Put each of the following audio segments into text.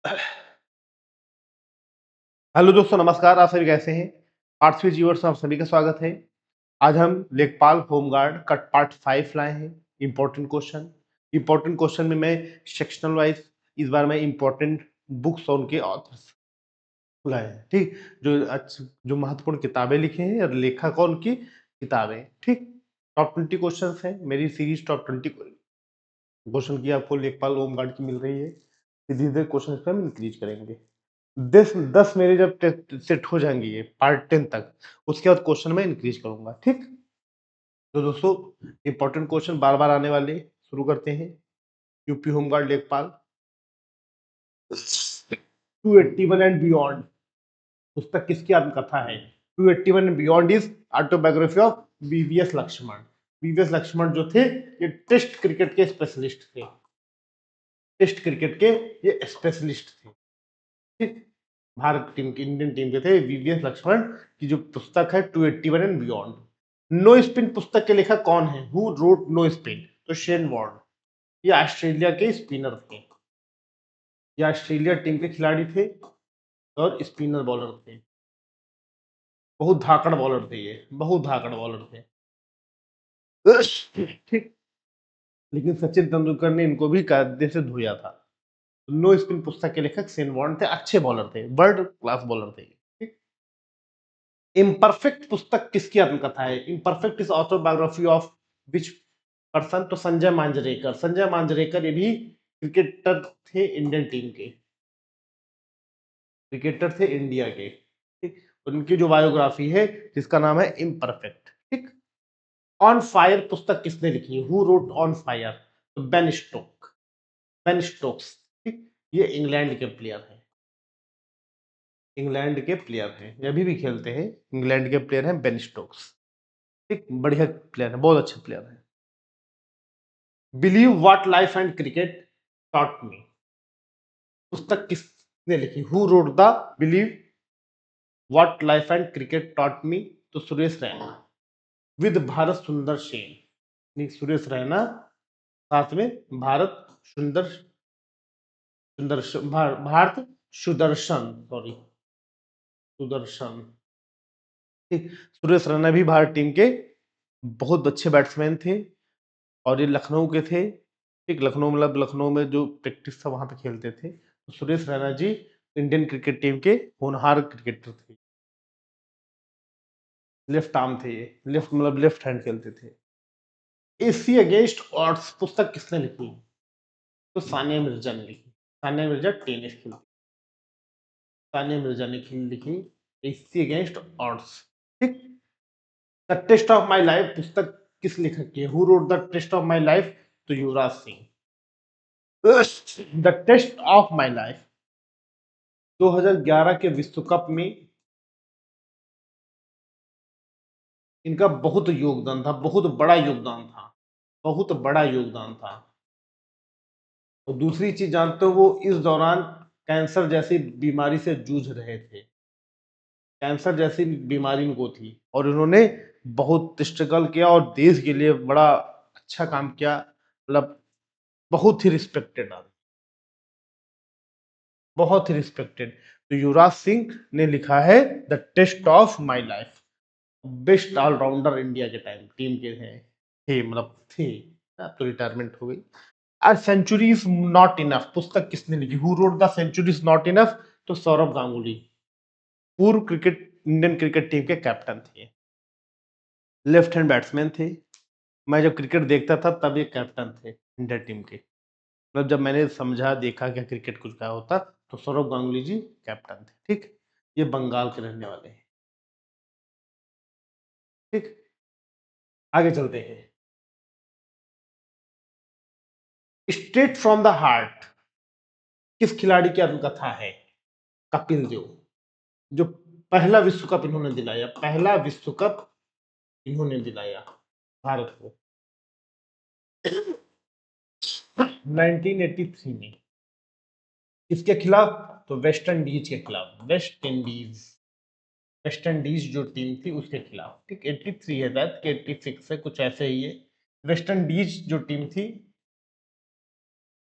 Hello दोस्तों, नमस्कार। आप सभी कैसे हैं? पार्थवी जीवर्स में आप सभी का स्वागत है। आज हम लेखपाल होमगार्ड का पार्ट 5 लाए हैं। इंपॉर्टेंट क्वेश्चन में मैं सेक्शनल वाइज इस बार मैं इंपॉर्टेंट बुक्स और उनके ऑथर्स लाए हैं। ठीक, जो महत्वपूर्ण किताबें लिखे हैं और लेखक और उनकी किताबें। ठीक, टॉप 20 क्वेश्चन है। मेरी सीरीज टॉप 20 क्वेश्चन की आपको लेखपाल होमगार्ड की मिल रही है। धीरे धीरे क्वेश्चन पे हम इंक्रीज करेंगे। 10 मेरे जब सेट हो जाएंगे ये पार्ट 10 तक, उसके बाद क्वेश्चन में इंक्रीज करूंगा। ठीक, तो दोस्तों इंपॉर्टेंट क्वेश्चन बार बार आने वाले, शुरू करते हैं। यूपी होमगार्ड लेखपाल 281 एंड बियॉन्ड पुस्तक किसकी आत्मकथा है? 281 and beyond is autobiography of VVS Laxman. VVS Laxman जो थे, ये टेस्ट क्रिकेट के स्पेशलिस्ट थे। टेस्ट क्रिकेट के ये स्पेशलिस्ट थे। ठीक, भारत टीम के, इंडियन टीम के थे वीवीएस लक्ष्मण। की जो पुस्तक है 281 एंड बियॉन्ड। नो स्पिन पुस्तक के लेखक कौन है? Who wrote no spin? तो शेन वॉर्न। ये ऑस्ट्रेलिया के स्पिनर थे। ये ऑस्ट्रेलिया टीम के खिलाड़ी थे और स्पिनर बॉलर थे। बहुत धाकड़ बॉलर थे ये, बहुत धाकड़ बॉलर थे। ठीक, लेकिन सचिन तेंदुलकर ने इनको भी कायदे से धोया था। नो स्पिन पुस्तक के लेखक शेन वॉर्न थे। अच्छे बॉलर थे, वर्ल्ड क्लास बॉलर थे। ठीक, इम्परफेक्ट पुस्तक किसकी आत्मकथा है? Imperfect is autobiography of which person? तो संजय मांजरेकर। संजय मांजरेकर ये भी क्रिकेटर थे, इंडियन टीम के क्रिकेटर थे, इंडिया के। ठीक, उनकी जो बायोग्राफी है जिसका नाम है इम्परफेक्ट। ठीक, ऑन फायर पुस्तक किसने लिखी है? Who road on fire? तो बेन स्टोक, बेन स्टोक्स। ठीक, ये इंग्लैंड के प्लेयर हैं। इंग्लैंड के प्लेयर हैं, ये अभी भी खेलते हैं। इंग्लैंड के प्लेयर हैं बेन स्टोक्स। ठीक, बढ़िया प्लेयर है, बहुत अच्छे प्लेयर है। Believe what life and cricket taught me पुस्तक किसने लिखी? Who wrote the believe what life and cricket taught me? तो सुरेश रैना विद भारत सुंदर सेन। नहीं, सुरेश रैना साथ में भारत सुंदर सुदर्शन, भारत सुदर्शन, सॉरी सुदर्शन। ठीक, सुरेश रैना भी भारत टीम के बहुत अच्छे बैट्समैन थे और ये लखनऊ के थे। ठीक, लखनऊ मतलब लखनऊ में जो प्रैक्टिस था वहां पे खेलते थे। तो सुरेश रैना जी इंडियन क्रिकेट टीम के होनहार क्रिकेटर थे। लेफ्ट आर्म थे ये, लेफ्ट मतलब लेफ्ट हैंड खेलते थे। एसी अगेंस्ट ऑड्स पुस्तक किसने लिखी? तो सानिया मिर्जा ने लिखी। सानिया मिर्जा टेनिस खेलती। सानिया मिर्जा ने लिखी एसी अगेंस्ट ऑड्स। ठीक, the test of my life पुस्तक किस लेखक की है? Who wrote the test of my life? तो Yuvraj Singh. The test of my life 2011 के विश्व कप में इनका बहुत योगदान था, बहुत बड़ा योगदान था, बहुत बड़ा योगदान था। और दूसरी चीज जानते हो, वो इस दौरान कैंसर जैसी बीमारी से जूझ रहे थे। कैंसर जैसी बीमारी इनको थी और इन्होंने बहुत स्ट्रगल किया और देश के लिए बड़ा अच्छा काम किया। मतलब बहुत ही रिस्पेक्टेड आदमी, बहुत ही रिस्पेक्टेड। तो युवराज सिंह ने लिखा है the test of my life. Best allrounder India के टाइम टीम के थे, मतलब थे। अब तो रिटायरमेंट हो गई। आज सेंचुरी इज नॉट इनफ पुस्तक किसने लिखी? Who wrote the century is not enough? तो सौरभ गांगुली, पूर्व क्रिकेट इंडियन क्रिकेट टीम के कैप्टन थे, लेफ्ट हैंड बैट्समैन थे। मैं जब क्रिकेट देखता था तब ये कैप्टन थे इंडिया टीम के। मतलब जब मैंने समझा देखा क्या क्रिकेट कुछ क्या होता, तो सौरभ गांगुली जी कैप्टन थे। ठीक, ये बंगाल के रहने वाले हैं। ठीक, आगे चलते हैं। स्ट्रेट फ्रॉम द हार्ट किस खिलाड़ी की आत्मकथा है? कपिल देव, जो पहला विश्व कप इन्होंने दिलाया, पहला विश्व कप इन्होंने दिलाया भारत को 1983 में। किसके खिलाफ? तो वेस्ट इंडीज के खिलाफ। वेस्ट इंडीज, वेस्ट इंडीज जो टीम थी उसके खिलाफ। ठीक, 83 है शायद कि 86 है, कुछ ऐसे ही है। वेस्ट इंडीज जो टीम थी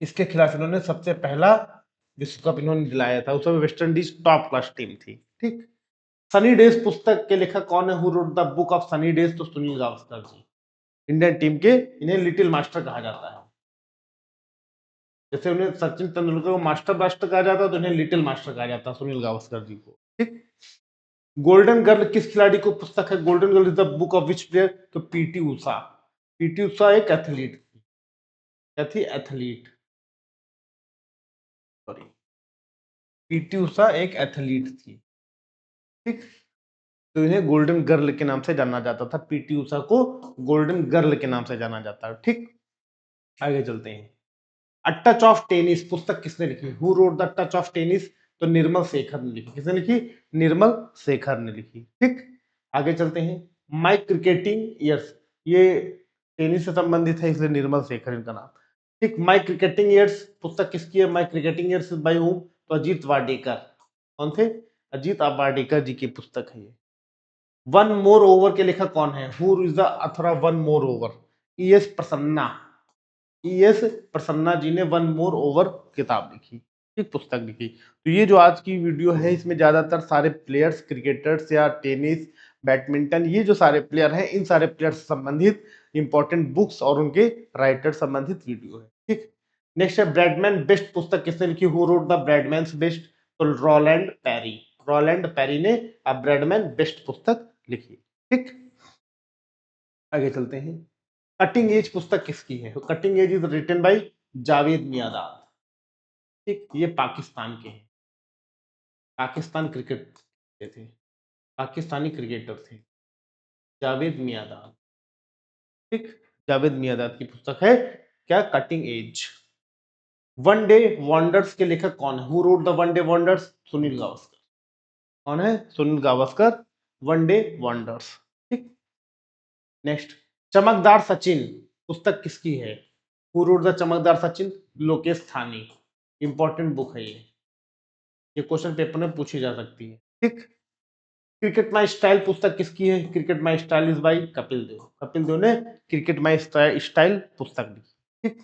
इसके खिलाफ इन्होंने सबसे पहला विश्व कप इन्होंने दिलाया था। उस समय West Indies top class team थी। ठीक, सनी डेज पुस्तक के लेखक कौन है? Who wrote the book of Sunny days? तो सुनील गावस्कर जी, इंडियन टीम के, इन्हें लिटिल मास्टर कहा जाता है। जैसे उन्हें सचिन तेंदुलकर को मास्टर ब्लास्टर कहा जाता है, तो उन्हें लिटिल मास्टर कहा जाता है सुनील गावस्कर जी को। ठीक, गोल्डन गर्ल किस खिलाड़ी को पुस्तक है? Golden girl is the book of which player? तो पीटी उषा। पीटी उषा एक एथलीट थी। क्या थी? एथलीट, सॉरी, पीटी उषा एक एथलीट थी। ठीक, तो इन्हें गोल्डन गर्ल के नाम से जाना जाता था। पीटी उषा को गोल्डन गर्ल के नाम से जाना जाता है। ठीक, आगे चलते हैं। अ टच ऑफ टेनिस पुस्तक किसने लिखी? Who wrote the touch of tennis? तो निर्मल शेखर ने लिखी। किसने लिखी? निर्मल शेखर ने लिखी। ठीक, आगे चलते हैं। माई क्रिकेटिंग ईयर्स, ये टेनिस से संबंधित है, इसलिए निर्मल शेखर इनका नाम। ठीक, माई क्रिकेटिंग ईयर्स पुस्तक किसकी है? माई क्रिकेटिंग ईयर्स बाय हूम? तो अजीत वाडेकर। कौन थे? अजीत वाडेकर जी की पुस्तक है ये। वन मोर ओवर के लेखक कौन है? Who is the author of one more over? E S. Prasanna. E S. Prasanna ji ने वन मोर ओवर किताब लिखी, एक पुस्तक लिखी। तो ये जो आज की वीडियो है, इसमें ज्यादातर सारे प्लेयर्स, क्रिकेटर्स या टेनिस, बैडमिंटन, ये जो सारे प्लेयर हैं, इन सारे प्लेयर से संबंधित इंपॉर्टेंट बुक्स और उनके राइटर संबंधित वीडियो है। ठीक, नेक्स्ट है ब्रैडमैन बेस्ट पुस्तक किसने लिखी? Who wrote the Bradman's best? तो रोलैंड पेरी। रोलैंड पेरी ने ब्रैडमैन बेस्ट पुस्तक लिखी। ठीक, आगे चलते हैं। कटिंग एज पुस्तक किसकी है? Cutting edge is written by Javed Miandad. ठीक, ये पाकिस्तान के हैं, पाकिस्तान क्रिकेट के थे, पाकिस्तानी क्रिकेटर थे, जावेद मियादाद। ठीक, जावेद मियादाद की पुस्तक है क्या? Cutting edge. One day wonders के लेखक कौन है? Who wrote the one day wonders? Sunil Gavaskar. कौन है? Sunil Gavaskar, one day wonders. ठीक, नेक्स्ट, चमकदार सचिन पुस्तक किसकी है? हु रोट द चमकदार सचिन? लोकेश थानी। इंपॉर्टेंट बुक है ये क्वेश्चन पेपर में पूछी जा सकती है। ठीक, क्रिकेट माई स्टाइल पुस्तक किसकी है? Cricket my style is by Kapil Dev. Kapil Dev ने क्रिकेट माई स्टाइल पुस्तक लिखी। ठीक,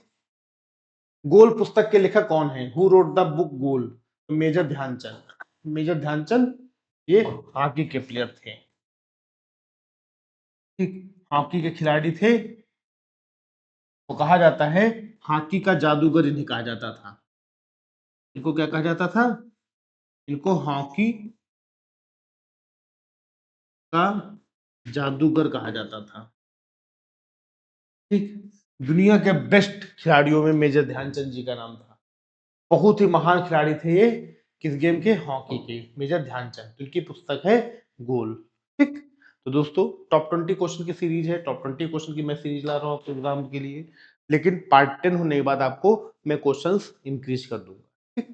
गोल पुस्तक के लेखक कौन है? Who wrote the book goal? Major Dhyanchand. Major Dhyanchand ये हॉकी के प्लेयर थे। ठीक, हॉकी के खिलाड़ी थे, तो कहा जाता है हॉकी का जादूगर इन्हें कहा जाता था। इनको क्या कहा जाता था? इनको हॉकी का जादूगर कहा जाता था। ठीक, दुनिया के बेस्ट खिलाड़ियों में मेजर ध्यानचंद जी का नाम था। बहुत ही महान खिलाड़ी थे ये, किस गेम के? हॉकी के, मेजर ध्यानचंद। इनकी पुस्तक है गोल। ठीक, तो दोस्तों टॉप 20 क्वेश्चन की सीरीज है, टॉप 20 क्वेश्चन की मैं सीरीज ला रहा हूँ आपके एग्जाम के लिए, लेकिन पार्ट 10 होने के बाद आपको मैं क्वेश्चंस इंक्रीज कर दूंगा। ठीक,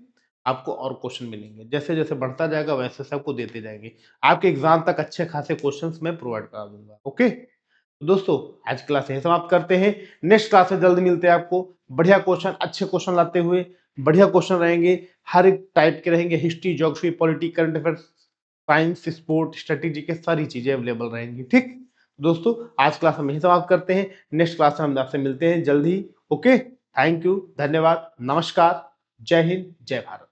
आपको और क्वेश्चन मिलेंगे, जैसे जैसे बढ़ता जाएगा वैसे सबको देते जाएंगे, आपके एग्जाम तक अच्छे खासे क्वेश्चंस मैं प्रोवाइड करा दूंगा। ओके, तो दोस्तों आज क्लास यही समाप्त करते हैं, नेक्स्ट क्लास में जल्द मिलते हैं आपको बढ़िया क्वेश्चन, अच्छे क्वेश्चन लाते हुए। बढ़िया क्वेश्चन रहेंगे, हर एक टाइप के रहेंगे, history, geography, politics, current affairs, science, sport, strategy के सारी चीजें अवेलेबल रहेंगी। ठीक दोस्तों, आज क्लास हम यही समाप्त करते हैं, नेक्स्ट क्लास में हम आपसे मिलते हैं जल्द ही। ओके, थैंक यू, धन्यवाद, नमस्कार, जय हिंद, जय भारत।